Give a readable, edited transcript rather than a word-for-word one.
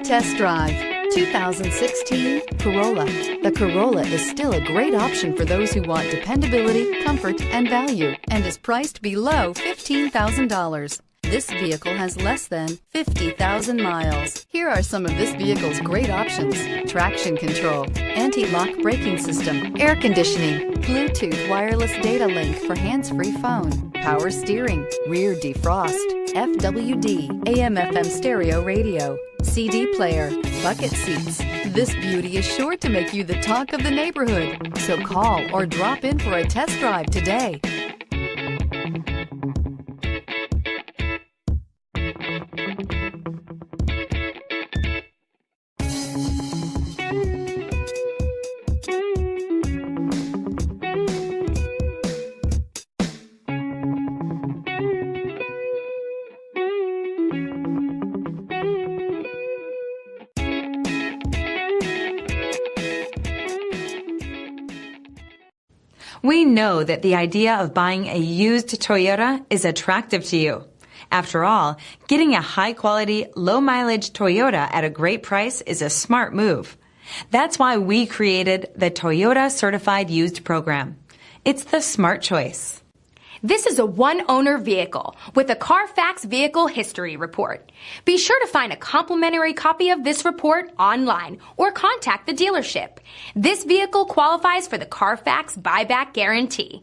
Come test drive 2016 Corolla. The Corolla is still a great option for those who want dependability, comfort, and value, and is priced below $15,000. This vehicle has less than 50,000 miles. Here are some of this vehicle's great options: traction control, anti-lock braking system, air conditioning, Bluetooth wireless data link for hands-free phone, power steering, rear defrost, FWD, AM/FM stereo radio, CD player, bucket seats. This beauty is sure to make you the talk of the neighborhood. So call or drop in for a test drive today. We know that the idea of buying a used Toyota is attractive to you. After all, getting a high-quality, low-mileage Toyota at a great price is a smart move. That's why we created the Toyota Certified Used Program. It's the smart choice. This is a one-owner vehicle with a Carfax Vehicle History Report. Be sure to find a complimentary copy of this report online or contact the dealership. This vehicle qualifies for the Carfax Buyback Guarantee.